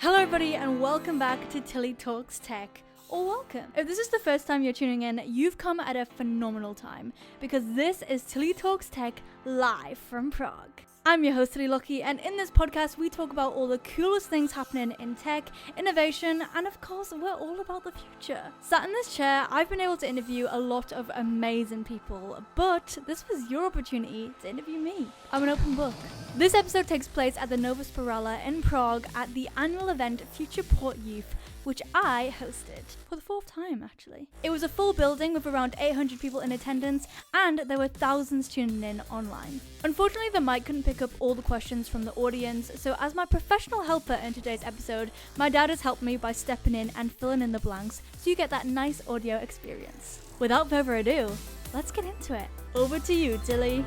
Hello everybody and welcome back to Tilly Talks Tech, or welcome. If this is the first time you're tuning in, you've come at a phenomenal time because this is Tilly Talks Tech live from Prague. I'm your host Tilly Lucky, and in this podcast we talk about all the coolest things happening in tech, innovation, and of course we're all about the future. Sat in this chair, I've been able to interview a lot of amazing people, but this was your opportunity to interview me. I'm an open book. This episode takes place at the Nova Spirala in Prague at the annual event Future Port Youth, which I hosted for the fourth time actually. It was a full building with around 800 people in attendance, and there were thousands tuning in online. Unfortunately, the mic couldn't pick up all the questions from the audience, so as my professional helper in today's episode, my dad has helped me by stepping in and filling in the blanks so you get that nice audio experience. Without further ado, let's get into it. Over to you, Tilly.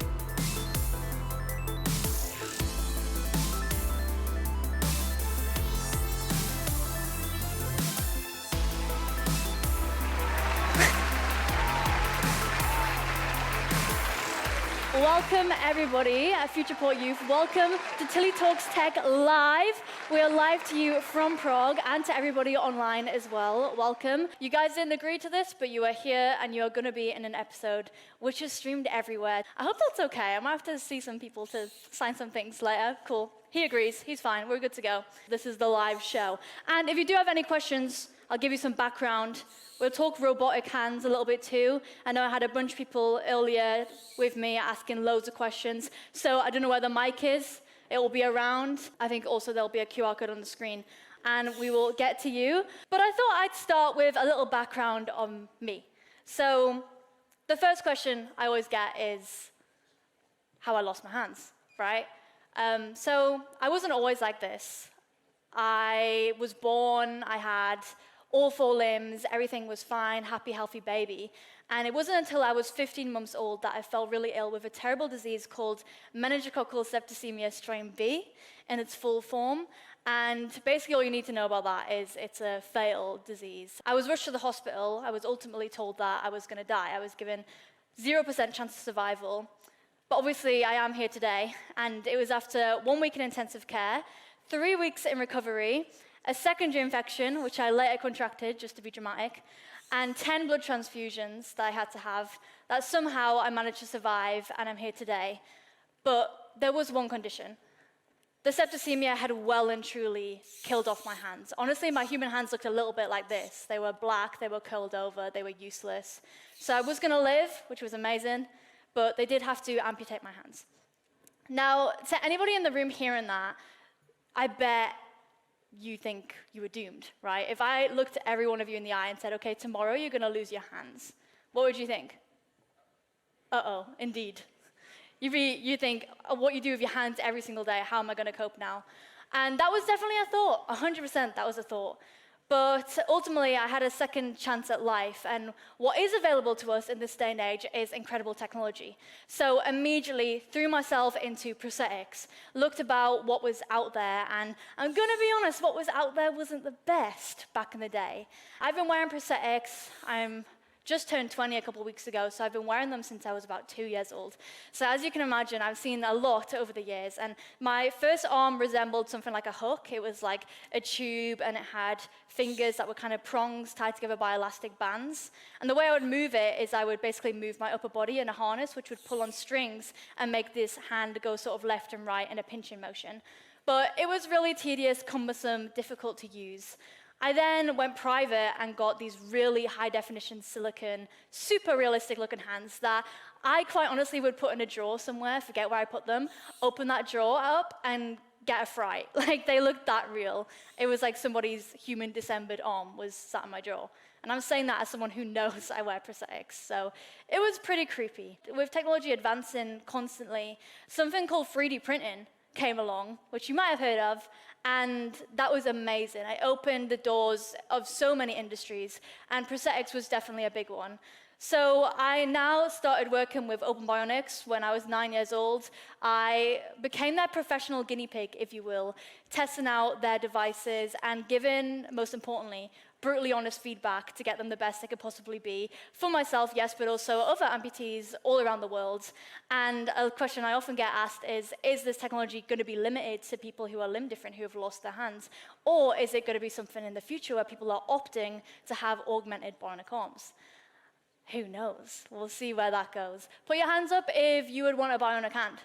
Welcome everybody at Future Port Youth. Welcome to Tilly Talks Tech Live. We are live to you from Prague and to everybody online as well. Welcome. You guys didn't agree to this, but you are here and you're going to be in an episode which is streamed everywhere. I hope that's okay. I might have to see some people to sign some things later. Cool. He agrees. He's fine. We're good to go. This is the live show. And if you do have any questions, I'll give you some background. We'll talk robotic hands a little bit too. I know I had a bunch of people earlier with me asking loads of questions. So I don't know where the mic is. It will be around. I think also there'll be a QR code on the screen. And we will get to you. But I thought I'd start with a little background on me. So the first question I always get is how I lost my hands, right? So I wasn't always like this. I was born, I had all four limbs, everything was fine, happy, healthy baby. And it wasn't until I was 15 months old that I fell really ill with a terrible disease called meningococcal septicemia strain B in its full form. And basically all you need to know about that is it's a fatal disease. I was rushed to the hospital. I was ultimately told that I was going to die. I was given 0% chance of survival. But obviously I am here today, and it was after 1 week in intensive care, 3 weeks in recovery, a secondary infection, which I later contracted, just to be dramatic, and 10 blood transfusions that I had to have, that somehow I managed to survive, and I'm here today. But there was one condition. The septicemia had well and truly killed off my hands. Honestly, my human hands looked a little bit like this. They were black, they were curled over, they were useless. So I was gonna live, which was amazing, but they did have to amputate my hands. Now, to anybody in the room hearing that, I bet you think you were doomed, right? If I looked at every one of you in the eye and said, okay, tomorrow you're going to lose your hands, what would you think? Uh-oh, indeed. You think, what you do with your hands every single day, how am I going to cope now? And that was definitely a thought, 100% that was a thought. But ultimately, I had a second chance at life, and what is available to us in this day and age is incredible technology. So immediately threw myself into prosthetics, looked about what was out there, and I'm going to be honest, what was out there wasn't the best back in the day. I've been wearing prosthetics. I'm just turned 20 a couple of weeks ago, so I've been wearing them since I was about 2 years old. So as you can imagine, I've seen a lot over the years, and my first arm resembled something like a hook. It was like a tube, and it had fingers that were kind of prongs tied together by elastic bands. And the way I would move it is I would basically move my upper body in a harness, which would pull on strings and make this hand go sort of left and right in a pinching motion. But it was really tedious, cumbersome, difficult to use. I then went private and got these really high-definition silicone, super realistic-looking hands that I quite honestly would put in a drawer somewhere, forget where I put them, open that drawer up, and get a fright. Like, they looked that real. It was like somebody's human dismembered arm was sat in my drawer. And I'm saying that as someone who knows I wear prosthetics, so it was pretty creepy. With technology advancing constantly, something called 3D printing came along, which you might have heard of, and that was amazing. I opened the doors of so many industries, and prosthetics was definitely a big one. So I now started working with Open Bionics when I was 9 years old. I became their professional guinea pig, if you will, testing out their devices and giving, most importantly, brutally honest feedback to get them the best they could possibly be. For myself, yes, but also other amputees all around the world. And a question I often get asked is this technology going to be limited to people who are limb different, who have lost their hands? Or is it going to be something in the future where people are opting to have augmented bionic arms? Who knows? We'll see where that goes. Put your hands up if you would want a bionic hand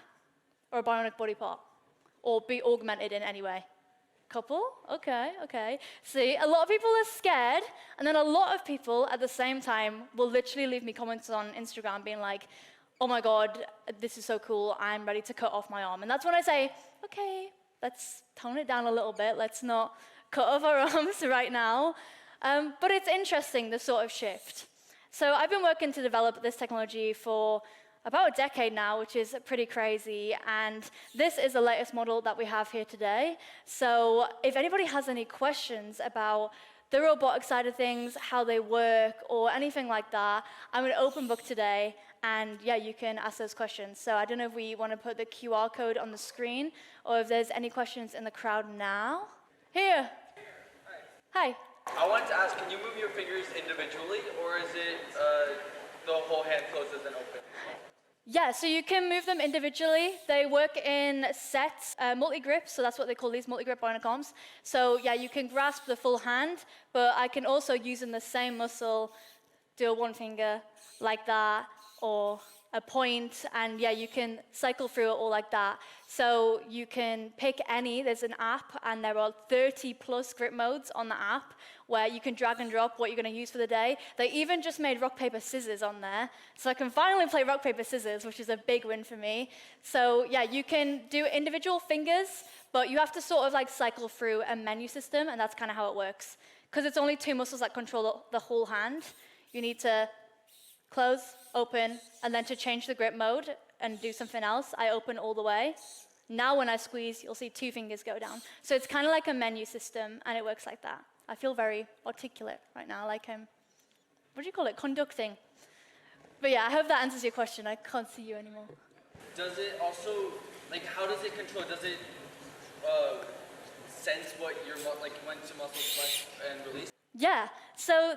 or a bionic body part or be augmented in any way. Couple? Okay, okay. See, a lot of people are scared, and then a lot of people at the same time will literally leave me comments on Instagram being like, oh my God, this is so cool, I'm ready to cut off my arm. And that's when I say, okay, let's tone it down a little bit, let's not cut off our arms right now. But it's interesting, the sort of shift. So I've been working to develop this technology for about a decade now, which is pretty crazy, and this is the latest model that we have here today. So if anybody has any questions about the robotic side of things, how they work, or anything like that, I'm an open book today, and yeah, you can ask those questions. So I don't know if we want to put the QR code on the screen, or if there's any questions in the crowd now. Here. Hi. I wanted to ask, can you move your fingers individually, or is it the whole hand closes and opens? Yeah, so you can move them individually. They work in sets, multi-grip, so that's what they call these, multi-grip bionic arms. So yeah, you can grasp the full hand, but I can also, using the same muscle, do a one finger like that, or a point, and yeah, you can cycle through it all like that. So you can pick any, there's an app, and there are 30 plus grip modes on the app where you can drag and drop what you're gonna use for the day. They even just made rock, paper, scissors on there. So I can finally play rock, paper, scissors, which is a big win for me. So yeah, you can do individual fingers, but you have to sort of like cycle through a menu system, and that's kind of how it works. Because it's only two muscles that control the whole hand. You need to close, open, and then to change the grip mode and do something else, I open all the way. Now when I squeeze, you'll see two fingers go down. So it's kind of like a menu system, and it works like that. I feel very articulate right now, like I'm, what do you call it, conducting. But yeah, I hope that answers your question. I can't see you anymore. Does it also, like, how does it control? Does it sense what your, like, when to muscles flex and release? Yeah, so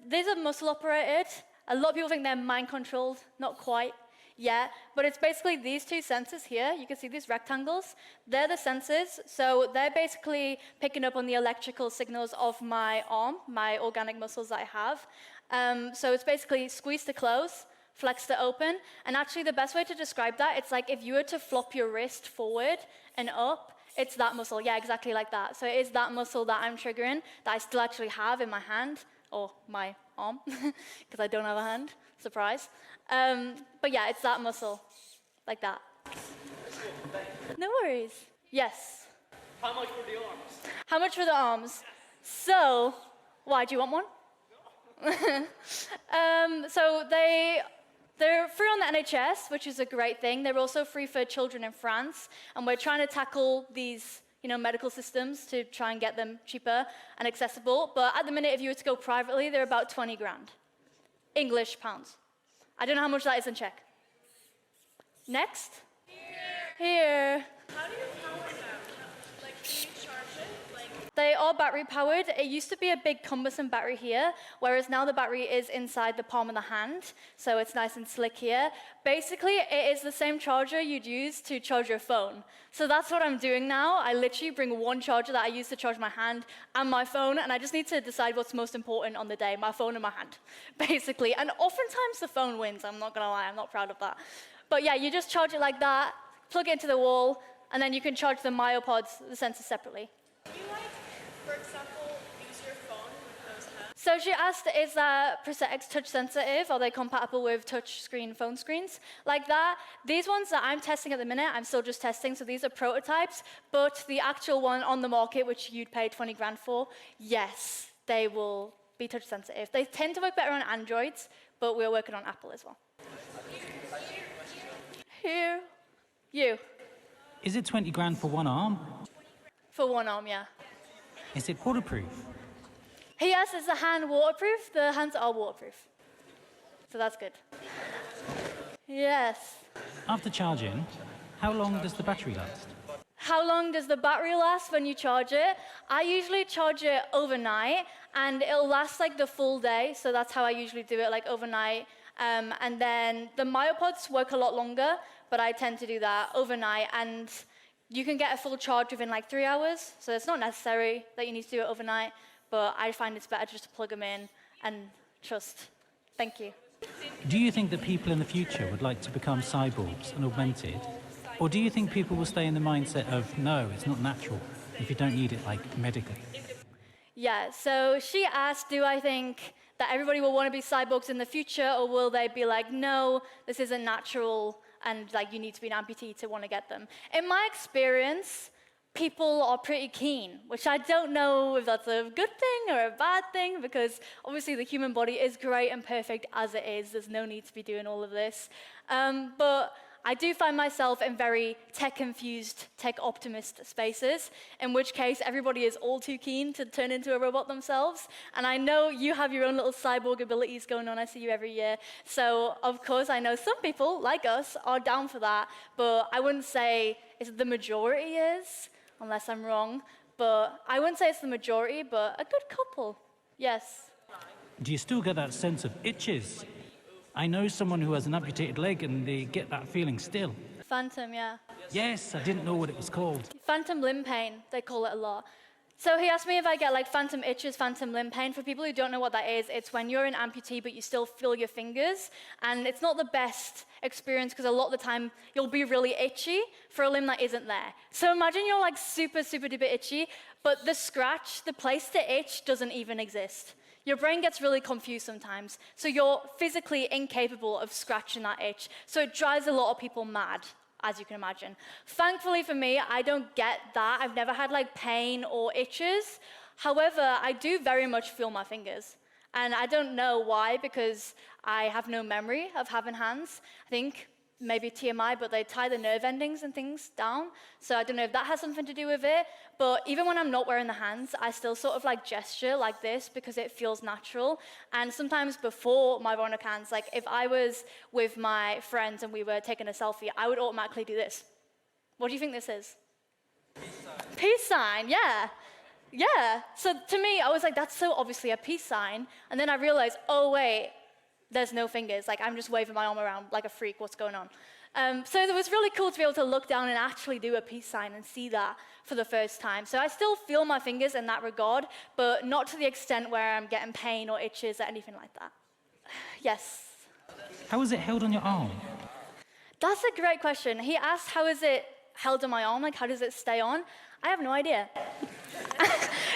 these are muscle operated. A lot of people think they're mind controlled, not quite yet, but it's basically these two sensors here. You can see these rectangles. They're the sensors, so they're basically picking up on the electrical signals of my arm, my organic muscles that I have. So it's basically squeeze to close, flex to open, and actually the best way to describe that, it's like if you were to flop your wrist forward and up, it's that muscle, yeah, exactly like that. So it is that muscle that I'm triggering that I still actually have in my hand, or my arm, because I don't have a hand, surprise. But yeah, it's that muscle, like that. No worries. Yes? How much for the arms? How much for the arms? So, why, do you want one? So they're free on the NHS, which is a great thing. They're also free for children in France, and we're trying to tackle these medical systems to try and get them cheaper and accessible. But at the minute, if you were to go privately, they're about 20 grand. English pounds. I don't know how much that is in Czech. Next? Here. How do you power them? Like, can you charge it? Like, They are battery powered. It used to be a big cumbersome battery here, whereas now the battery is inside the palm of the hand, so it's nice and slick here. Basically, it is the same charger you'd use to charge your phone. So that's what I'm doing now. I literally bring one charger that I use to charge my hand and my phone, and I just need to decide what's most important on the day, my phone and my hand, basically. And oftentimes the phone wins, I'm not gonna lie, I'm not proud of that. But yeah, you just charge it like that, plug it into the wall, and then you can charge the myopods, the sensors, separately. can you, like, for example, use your phone with those hands? So she asked, is prosthetics touch sensitive? Are they compatible with touch screen phone screens? Like that. These ones that I'm testing at the minute, I'm still just testing, so these are prototypes, but the actual one on the market, which you'd pay 20 grand for, yes, they will be touch sensitive. They tend to work better on Androids, but we're working on Apple as well. Here. You. Is it 20 grand for one arm? For one arm, yeah. Is it waterproof? Yes, is the hand waterproof? The hands are waterproof. So that's good. Yes. After charging, how long does the battery last? How long does the battery last when you charge it? I usually charge it overnight, and it'll last like the full day, so that's how I usually do it, like overnight. And then the myopods work a lot longer, but I tend to do that overnight, and you can get a full charge within like 3 hours, so it's not necessary that you need to do it overnight, but I find it's better just to plug them in and trust. Thank you. Do you think that people in the future would like to become cyborgs and augmented? Or do you think people will stay in the mindset of, no, it's not natural, if you don't need it, like, medically? Yeah, so she asked, do I think that everybody will want to be cyborgs in the future, or will they be like, no, this isn't natural, and like you need to be an amputee to want to get them? In my experience, people are pretty keen, which I don't know if that's a good thing or a bad thing, because obviously the human body is great and perfect as it is. There's no need to be doing all of this. But I do find myself in very tech-confused, tech-optimist spaces, in which case everybody is all too keen to turn into a robot themselves. And I know you have your own little cyborg abilities going on. I see you every year. So, of course, I know some people, like us, are down for that. But I wouldn't say it's the majority is, unless I'm wrong. But I wouldn't say it's the majority, but a good couple, yes. Do you still get that sense of itches? I know someone who has an amputated leg and they get that feeling still. Phantom, yeah. Yes, I didn't know what it was called. Phantom limb pain, they call it a lot. So he asked me if I get like phantom itches, phantom limb pain. For people who don't know what that is, it's when you're an amputee but you still feel your fingers, and it's not the best experience because a lot of the time you'll be really itchy for a limb that isn't there. So imagine you're like super, super duper itchy, but the scratch, the place to itch doesn't even exist. Your brain gets really confused sometimes, so you're physically incapable of scratching that itch. So it drives a lot of people mad, as you can imagine. Thankfully for me, I don't get that. I've never had like pain or itches. However, I do very much feel my fingers. And I don't know why, because I have no memory of having hands. I think maybe TMI, but they tie the nerve endings and things down. So I don't know if that has something to do with it. But even when I'm not wearing the hands, I still sort of like gesture like this because it feels natural. And sometimes before my bionic hands, like if I was with my friends and we were taking a selfie, I would automatically do this. What do you think this is? Peace sign. Peace sign, yeah. Yeah. So to me, I was like, that's so obviously a peace sign. And then I realized, oh wait, there's no fingers. Like I'm just waving my arm around like a freak. What's going on? So it was really cool to be able to look down and actually do a peace sign and see that for the first time. So I still feel my fingers in that regard, but not to the extent where I'm getting pain or itches or anything like that. Yes. How is it held on your arm? That's a great question. He asked, how is it held on my arm? Like, how does it stay on? I have no idea.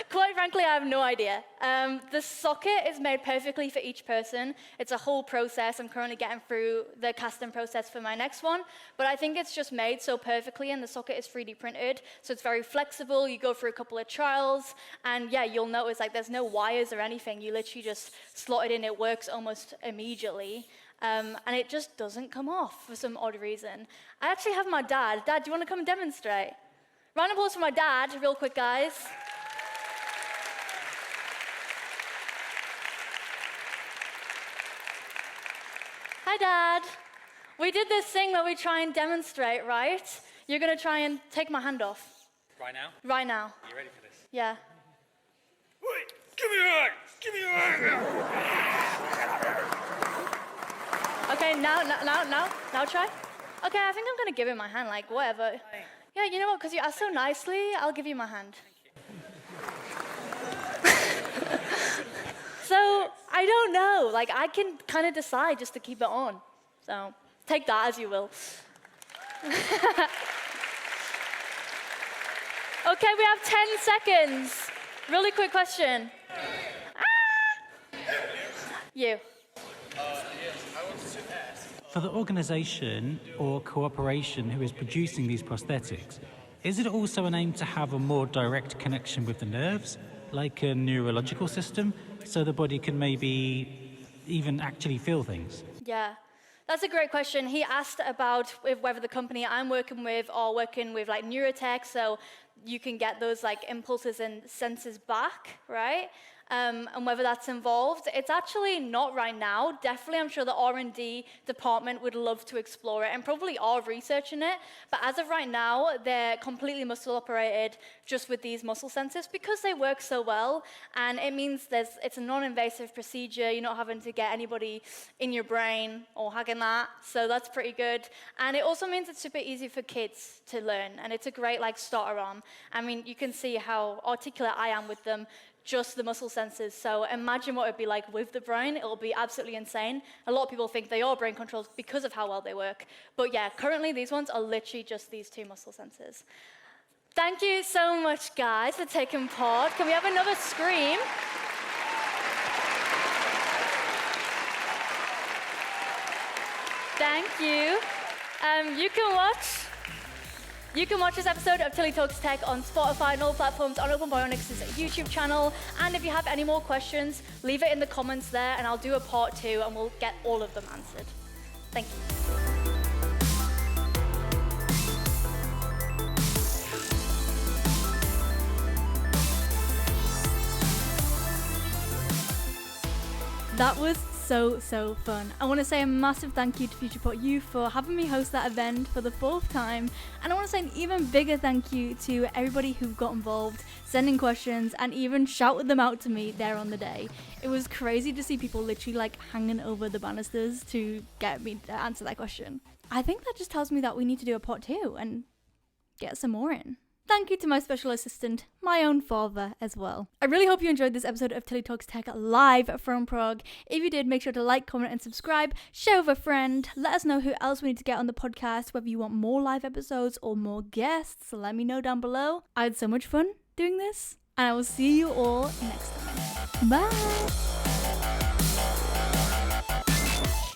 Quite frankly, I have no idea. The socket is made perfectly for each person. It's a whole process. I'm currently getting through the casting process for my next one, but I think it's just made so perfectly, and the socket is 3D printed, so it's very flexible. You go through a couple of trials, and yeah, you'll notice like there's no wires or anything. You literally just slot it in. It works almost immediately. And it just doesn't come off for some odd reason. I actually have my dad. Dad, do you want to come and demonstrate? Round of applause for my dad, real quick, guys. Hi, Dad. We did this thing where we try and demonstrate, right? You're going to try and take my hand off. Right now? Right now. Are you ready for this? Yeah. Wait! Give me your hand! Give me your hand! Okay, now try. Okay, I think I'm going to give him my hand, like, whatever. Yeah, you know what, because you asked so nicely, I'll give you my hand. So, I don't know, like, I can kind of decide just to keep it on. So, take that as you will. Okay, we have 10 seconds. Really quick question. You. For the organisation or cooperation who is producing these prosthetics, is it also an aim to have a more direct connection with the nerves, like a neurological system, so the body can maybe even actually feel things? Yeah, that's a great question. He asked about whether the company I'm working with are working with like neurotech, so you can get those like impulses and senses back, right? And whether that's involved, it's actually not right now. Definitely, I'm sure the R&D department would love to explore it and probably are researching it. But as of right now, they're completely muscle operated just with these muscle sensors because they work so well. And it means it's a non-invasive procedure. You're not having to get anybody in your brain or hugging that. So that's pretty good. And it also means it's super easy for kids to learn. And it's a great like starter on. I mean, you can see how articulate I am with them. Just the muscle sensors. So imagine what it'd be like with the brain. It'll be absolutely insane. A lot of people think they are brain controls because of how well they work. But yeah, currently these ones are literally just these 2 muscle sensors. Thank you so much, guys, for taking part. Can we have another scream? Thank you. You can watch this episode of Tilly Talks Tech on Spotify and all platforms on Open Bionics' YouTube channel. And if you have any more questions, leave it in the comments there and I'll do a part 2 and we'll get all of them answered. Thank you. That was so fun. I want to say a massive thank you to Futureport Youth for having me host that event for the 4th time, and I want to say an even bigger thank you to everybody who got involved, sending questions and even shouted them out to me there on the day. It was crazy to see people literally like hanging over the banisters to get me to answer that question. I think that just tells me that we need to do a part 2 and get some more in. Thank you to my special assistant, my own father, as well. I really hope you enjoyed this episode of Tilly Talks Tech live from Prague. If you did, make sure to like, comment, and subscribe. Share with a friend. Let us know who else we need to get on the podcast, whether you want more live episodes or more guests. Let me know down below. I had so much fun doing this, and I will see you all next time. Bye!